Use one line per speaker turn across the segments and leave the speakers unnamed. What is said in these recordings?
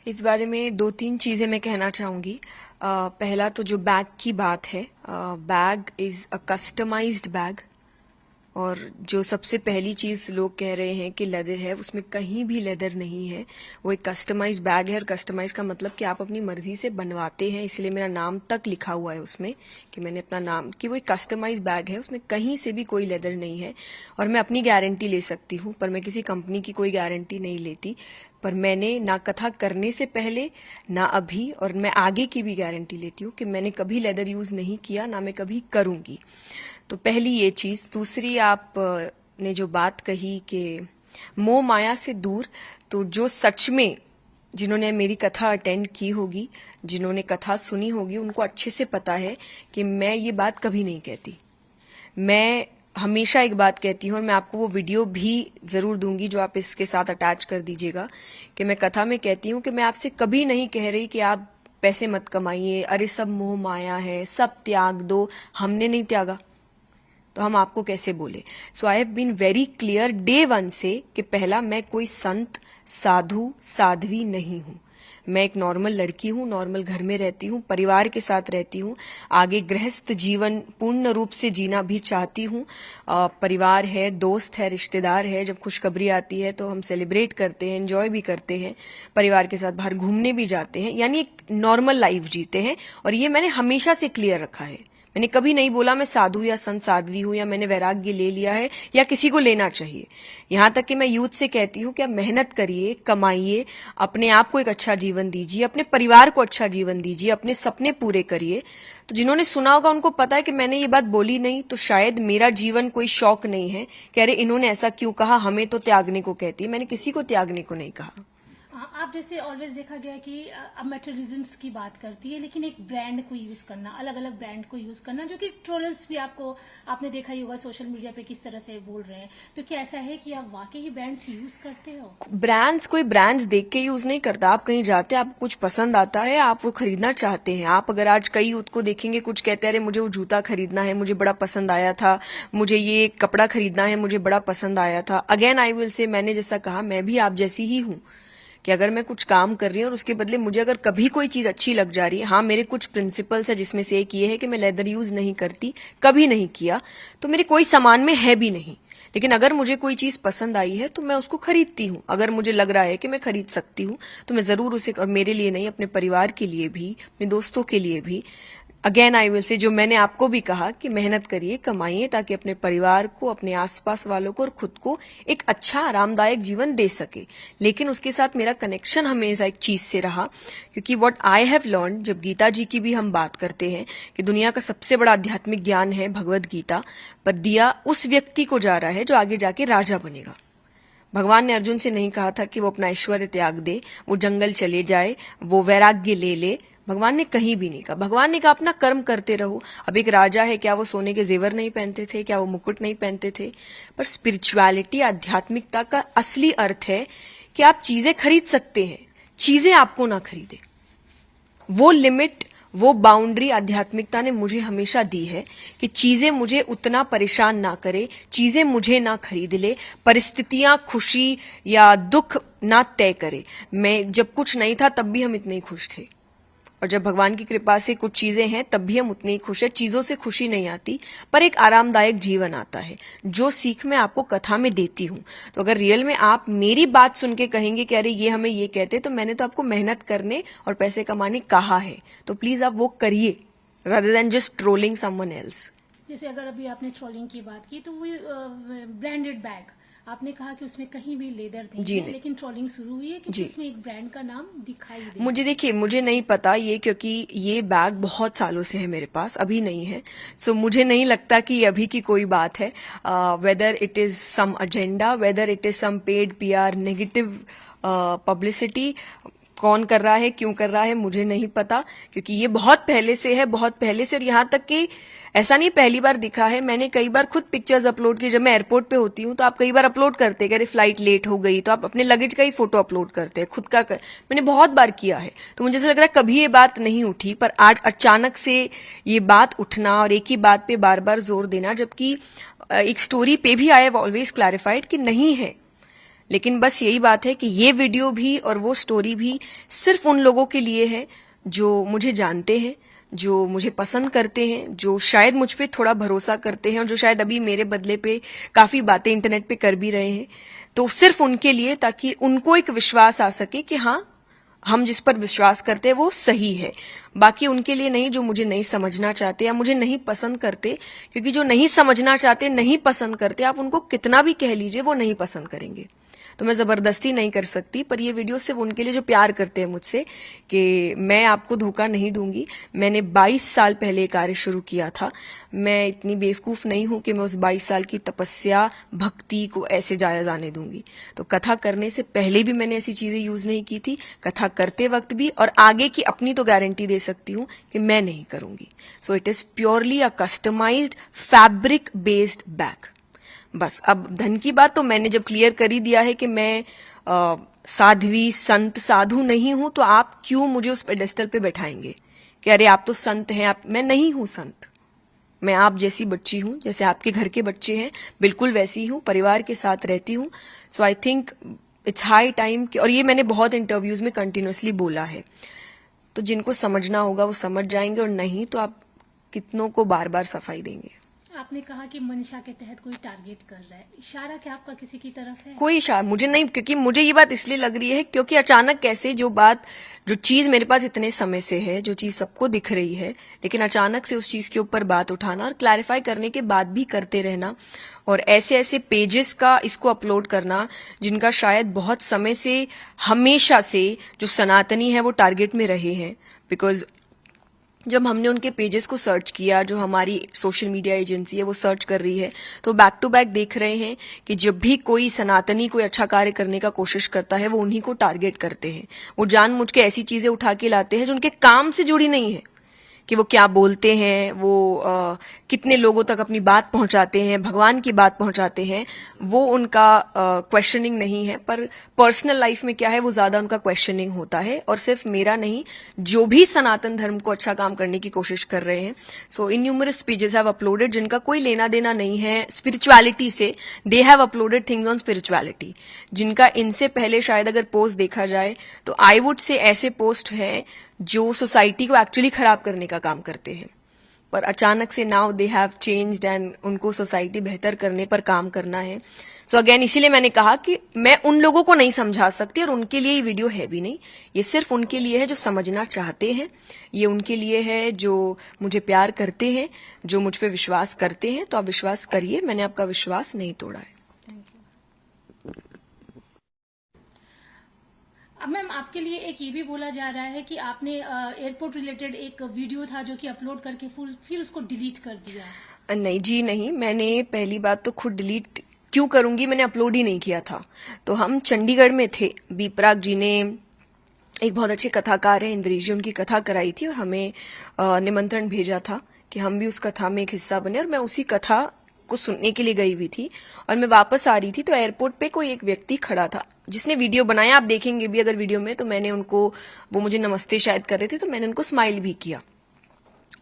इस बारे में दो तीन चीजें मैं कहना चाहूंगी। पहला तो जो बैग की बात है, bag is a customised bag. और जो सबसे पहली चीज लोग कह रहे हैं कि लेदर है, उसमें कहीं भी लेदर नहीं है। वो एक कस्टमाइज बैग है। और कस्टमाइज का मतलब कि आप अपनी मर्जी से बनवाते हैं, इसलिए मेरा नाम तक लिखा हुआ है उसमें कि मैंने अपना नाम, कि वो एक कस्टमाइज बैग है, उसमें कहीं से भी कोई लेदर नहीं है। और मैं अपनी गारंटी ले सकती हूँ, पर मैं किसी कंपनी की कोई गारंटी नहीं लेती। पर मैंने ना कथा करने से पहले, ना अभी, और मैं आगे की भी गारंटी लेती हूँ कि मैंने कभी लेदर यूज नहीं किया, ना मैं कभी करूंगी। तो पहली ये चीज। दूसरी, आप ने जो बात कही कि मोह माया से दूर, तो जो सच में जिन्होंने मेरी कथा अटेंड की होगी, जिन्होंने कथा सुनी होगी, उनको अच्छे से पता है कि मैं ये बात कभी नहीं कहती। मैं हमेशा एक बात कहती हूँ, और मैं आपको वो वीडियो भी जरूर दूंगी जो आप इसके साथ अटैच कर दीजिएगा, कि मैं कथा में कहती हूँ कि मैं आपसे कभी नहीं कह रही कि आप पैसे मत कमाइए, अरे सब मोह माया है, सब त्याग दो। हमने नहीं त्यागा तो हम आपको कैसे बोले। So I have been very clear day one से कि पहला, मैं कोई संत, साधु, साध्वी नहीं हूं। मैं एक नॉर्मल लड़की हूं, नॉर्मल घर में रहती हूं, परिवार के साथ रहती हूं। आगे गृहस्थ जीवन पूर्ण रूप से जीना भी चाहती हूं। परिवार है, दोस्त है, रिश्तेदार है। जब खुशखबरी आती है तो हम सेलिब्रेट करते हैं, एंजॉय भी करते हैं, परिवार के साथ बाहर घूमने भी जाते हैं, यानी एक नॉर्मल लाइफ जीते हैं। और ये मैंने हमेशा से क्लियर रखा है। मैंने कभी नहीं बोला मैं साधु या संत साध्वी हूं, या मैंने वैराग्य ले लिया है, या किसी को लेना चाहिए। यहां तक कि मैं यूथ से कहती हूं कि आप मेहनत करिए, कमाइए, अपने आप को एक अच्छा जीवन दीजिए, अपने परिवार को अच्छा जीवन दीजिए, अपने सपने पूरे करिए। तो जिन्होंने सुना होगा उनको पता है कि मैंने ये बात बोली नहीं, तो शायद मेरा जीवन कोई शौक नहीं है कि अरे इन्होंने ऐसा क्यों कहा, हमें तो त्यागने को कहती है। मैंने किसी को त्यागने को नहीं कहा।
आप जैसे ऑलवेज देखा गया कि अब मेटेरियलिज्म्स की बात करती है, लेकिन एक ब्रांड को यूज करना, अलग अलग ब्रांड को यूज करना, जो कि ट्रोलर्स भी आपने देखा ही होगा सोशल मीडिया पे किस तरह से बोल रहे हैं। तो क्या ऐसा है कि आप वाकई ही ब्रांड्स यूज करते हो?
ब्रांड्स, कोई ब्रांड्स देख के यूज नहीं करता। आप कहीं जाते हैं, आपको कुछ पसंद आता है, आप वो खरीदना चाहते हैं। आप अगर आज कई यूथ को देखेंगे, कुछ कहते हैं अरे मुझे वो जूता खरीदना है, मुझे बड़ा पसंद आया था, मुझे ये कपड़ा खरीदना है, मुझे बड़ा पसंद आया था। अगेन आई विल से, मैंने जैसा कहा, मैं भी आप जैसी ही हूं कि अगर मैं कुछ काम कर रही हूँ और उसके बदले मुझे अगर कभी कोई चीज अच्छी लग जा रही है, हाँ मेरे कुछ प्रिंसिपल्स है, जिसमें से एक ये है कि मैं लेदर यूज नहीं करती, कभी नहीं किया, तो मेरे कोई सामान में है भी नहीं। लेकिन अगर मुझे कोई चीज पसंद आई है तो मैं उसको खरीदती हूँ। अगर मुझे लग रहा है कि मैं खरीद सकती हूँ तो मैं जरूर उसे, और मेरे लिए नहीं, अपने परिवार के लिए भी, अपने दोस्तों के लिए भी। अगेन आई विल से, जो मैंने आपको भी कहा कि मेहनत करिए, कमाइए, ताकि अपने परिवार को, अपने आसपास वालों को और खुद को एक अच्छा आरामदायक जीवन दे सके। लेकिन उसके साथ मेरा कनेक्शन हमेशा एक चीज से रहा, क्योंकि व्हाट आई हैव लर्न, जब गीता जी की भी हम बात करते हैं कि दुनिया का सबसे बड़ा आध्यात्मिक ज्ञान है भगवद गीता, पर दिया उस व्यक्ति को जा रहा है जो आगे जाके राजा बनेगा। भगवान ने अर्जुन से नहीं कहा था कि वो अपना ऐश्वर्य त्याग दे, वो जंगल चले जाए, वो वैराग्य ले ले। भगवान ने कहीं भी नहीं कहा। भगवान ने कहा अपना कर्म करते रहो। अब एक राजा है, क्या वो सोने के जेवर नहीं पहनते थे, क्या वो मुकुट नहीं पहनते थे? पर स्पिरिचुअलिटी, आध्यात्मिकता का असली अर्थ है कि आप चीजें खरीद सकते हैं, चीजें आपको ना खरीदे। वो लिमिट, वो बाउंड्री आध्यात्मिकता ने मुझे हमेशा दी है कि चीजें मुझे उतना परेशान ना करे, चीजें मुझे ना खरीद ले, परिस्थितियां खुशी या दुख ना तय करे। मैं जब कुछ नहीं था तब भी हम इतने ही खुश थे, और जब भगवान की कृपा से कुछ चीजें हैं तब भी हम उतने ही खुश हैं। चीजों से खुशी नहीं आती, पर एक आरामदायक जीवन आता है, जो सीख मैं आपको कथा में देती हूं। तो अगर रियल में आप मेरी बात सुन के कहेंगे कि अरे ये हमें ये कहते, तो मैंने तो आपको मेहनत करने और पैसे कमाने कहा है, तो प्लीज आप वो करिए, rather than just trolling someone else.
जैसे अगर अभी आपने ट्रोलिंग की बात की, तो वो ब्रांडेड बैग आपने कहा कि उसमें कहीं भी लेदर नहीं है, लेकिन ट्रोलिंग शुरू हुई है कि उसमें एक ब्रांड का नाम दिखाई दे।
मुझे देखिए, मुझे नहीं पता ये, क्योंकि ये बैग बहुत सालों से है मेरे पास, अभी नहीं है। सो मुझे नहीं लगता कि ये अभी की कोई बात है। Whether it is some agenda, whether it is some paid PR, negative publicity, कौन कर रहा है, क्यों कर रहा है, मुझे नहीं पता, क्योंकि ये बहुत पहले से है, बहुत पहले से। और यहां तक कि ऐसा नहीं पहली बार दिखा है, मैंने कई बार खुद पिक्चर्स अपलोड की। जब मैं एयरपोर्ट पे होती हूँ तो आप कई बार अपलोड करते हैं कि अरे फ्लाइट लेट हो गई, तो आप अपने लगेज का ही फोटो अपलोड करते हैं, खुद का मैंने बहुत बार किया है। तो मुझे ऐसा लग रहा है कभी ये बात नहीं उठी, पर आज अचानक से ये बात उठना और एक ही बात पे बार बार जोर देना, जबकि एक स्टोरी पे भी आई हैव ऑलवेज क्लैरिफाइड कि नहीं है, लेकिन बस यही बात है कि ये वीडियो भी और वो स्टोरी भी सिर्फ उन लोगों के लिए है जो मुझे जानते हैं, जो मुझे पसंद करते हैं, जो शायद मुझ पे थोड़ा भरोसा करते हैं और जो शायद अभी मेरे बदले पे काफी बातें इंटरनेट पे कर भी रहे हैं। तो सिर्फ उनके लिए, ताकि उनको एक विश्वास आ सके कि हाँ, हम जिस पर विश्वास करते हैं वो सही है। बाकी उनके लिए नहीं जो मुझे नहीं समझना चाहते या मुझे नहीं पसंद करते, क्योंकि जो नहीं समझना चाहते, नहीं पसंद करते, आप उनको कितना भी कह लीजिए वो नहीं पसंद करेंगे। तो मैं जबरदस्ती नहीं कर सकती, पर ये वीडियो सिर्फ उनके लिए जो प्यार करते हैं मुझसे, कि मैं आपको धोखा नहीं दूंगी। मैंने 22 साल पहले कार्य शुरू किया था। मैं इतनी बेवकूफ नहीं हूं कि मैं उस 22 साल की तपस्या, भक्ति को ऐसे जाया जाने दूंगी। तो कथा करने से पहले भी मैंने ऐसी चीजें यूज नहीं की थी, कथा करते वक्त भी, और आगे की अपनी तो गारंटी दे सकती हूं कि मैं नहीं करूंगी। So it is purely a customised fabric based bag. बस अब धन की बात तो मैंने जब क्लियर कर ही दिया है कि मैं साध्वी, संत, साधु नहीं हूं, तो आप क्यों मुझे उस पेडेस्टल पे बैठाएंगे कि अरे आप तो संत हैं। मैं नहीं हूं संत। मैं आप जैसी बच्ची हूं, जैसे आपके घर के बच्चे हैं, बिल्कुल वैसी हूं, परिवार के साथ रहती हूं। So I think it's high time, और ये मैंने बहुत इंटरव्यूज में कंटिन्यूअसली बोला है। तो जिनको समझना होगा वो समझ जाएंगे, और नहीं तो आप कितनों को बार बार सफाई देंगे।
आपने कहा कि मंशा के तहत कोई टारगेट कर रहा है, इशारा क्या आपका किसी की तरफ है?
कोई इशारा मुझे नहीं, क्योंकि मुझे ये बात इसलिए लग रही है क्योंकि अचानक कैसे जो चीज मेरे पास इतने समय से है, जो चीज सबको दिख रही है, लेकिन अचानक से उस चीज के ऊपर बात उठाना और क्लैरिफाई करने के बाद भी करते रहना, और ऐसे ऐसे पेजेस का इसको अपलोड करना जिनका शायद बहुत समय से, हमेशा से जो सनातनी है वो टारगेट में रहे हैं। बिकॉज जब हमने उनके पेजेस को सर्च किया, जो हमारी सोशल मीडिया एजेंसी है वो सर्च कर रही है, तो बैक टू बैक देख रहे हैं कि जब भी कोई सनातनी कोई अच्छा कार्य करने का कोशिश करता है वो उन्हीं को टारगेट करते हैं। वो जानबूझ के ऐसी चीजें उठा के लाते हैं जो उनके काम से जुड़ी नहीं है, कि वो क्या बोलते हैं, वो कितने लोगों तक अपनी बात पहुंचाते हैं, भगवान की बात पहुंचाते हैं, वो उनका क्वेश्चनिंग नहीं है। पर पर्सनल लाइफ में क्या है वो ज्यादा उनका क्वेश्चनिंग होता है, और सिर्फ मेरा नहीं, जो भी सनातन धर्म को अच्छा काम करने की कोशिश कर रहे हैं। So in numerous pages have uploaded जिनका कोई लेना देना नहीं है स्पिरिचुअलिटी से, they have uploaded things on spirituality, जिनका इनसे पहले शायद अगर पोस्ट देखा जाए तो आई वुड से ऐसे पोस्ट हैं जो सोसाइटी को एक्चुअली खराब करने का काम करते हैं। पर अचानक से now they have changed and उनको सोसाइटी बेहतर करने पर काम करना है। सो अगेन इसीलिए मैंने कहा कि मैं उन लोगों को नहीं समझा सकती, और उनके लिए ये वीडियो है भी नहीं। ये सिर्फ उनके लिए है जो समझना चाहते हैं, ये उनके लिए है जो मुझे प्यार करते हैं, जो मुझ पे विश्वास करते हैं। तो आप विश्वास करिए, मैंने आपका विश्वास नहीं तोड़ा है।
अब मैम आपके लिए एक ये भी बोला जा रहा है कि आपने एयरपोर्ट रिलेटेड एक वीडियो था जो कि अपलोड करके फिर उसको डिलीट कर दिया।
नहीं जी नहीं, मैंने पहली बात तो खुद डिलीट क्यों करूंगी, मैंने अपलोड ही नहीं किया था। तो हम चंडीगढ़ में थे, बीपराग जी ने, एक बहुत अच्छे कथाकार है इंद्रेश जी, उनकी कथा कराई थी और हमें निमंत्रण भेजा था कि हम भी उस कथा में एक हिस्सा बने, और मैं उसी कथा को सुनने के लिए गई हुई थी। और मैं वापस आ रही थी तो एयरपोर्ट पे कोई एक व्यक्ति खड़ा था जिसने वीडियो बनाया, आप देखेंगे भी अगर वीडियो में, तो मैंने उनको, वो मुझे नमस्ते शायद कर रहे थे, तो मैंने उनको स्माइल भी किया,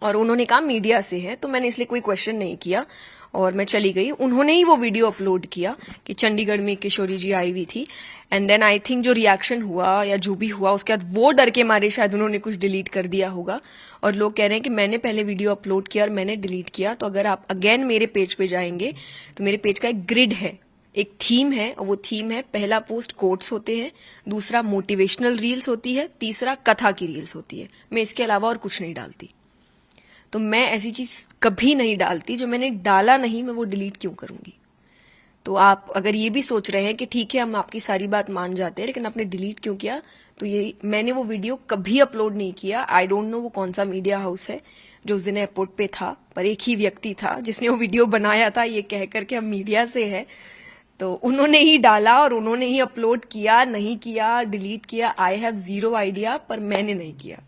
और उन्होंने कहा मीडिया से है, तो मैंने इसलिए कोई क्वेश्चन नहीं किया और मैं चली गई। उन्होंने ही वो वीडियो अपलोड किया कि चंडीगढ़ में किशोरी जी आई हुई थी, एंड देन आई थिंक जो रिएक्शन हुआ या जो भी हुआ उसके बाद वो डर के मारे शायद उन्होंने कुछ डिलीट कर दिया होगा, और लोग कह रहे हैं कि मैंने पहले वीडियो अपलोड किया और मैंने डिलीट किया। तो अगर आप अगेन मेरे पेज पे जाएंगे तो मेरे पेज का एक ग्रिड है, एक थीम है, और वो थीम है, पहला पोस्ट कोट्स होते हैं, दूसरा मोटिवेशनल रील्स होती है, तीसरा कथा की रील्स होती है। मैं इसके अलावा और कुछ नहीं डालती। तो मैं ऐसी चीज कभी नहीं डालती, जो मैंने डाला नहीं मैं वो डिलीट क्यों करूंगी। तो आप अगर ये भी सोच रहे हैं कि ठीक है हम आपकी सारी बात मान जाते हैं लेकिन आपने डिलीट क्यों किया, तो ये मैंने वो वीडियो कभी अपलोड नहीं किया। आई डोंट नो वो कौन सा मीडिया हाउस है जो उस दिन एयरपोर्ट पे था, पर एक ही व्यक्ति था जिसने वो वीडियो बनाया था ये कह करके हम मीडिया से है, तो उन्होंने ही डाला और उन्होंने ही अपलोड किया, नहीं किया, डिलीट किया, आई हैव जीरो आइडिया, पर मैंने नहीं किया।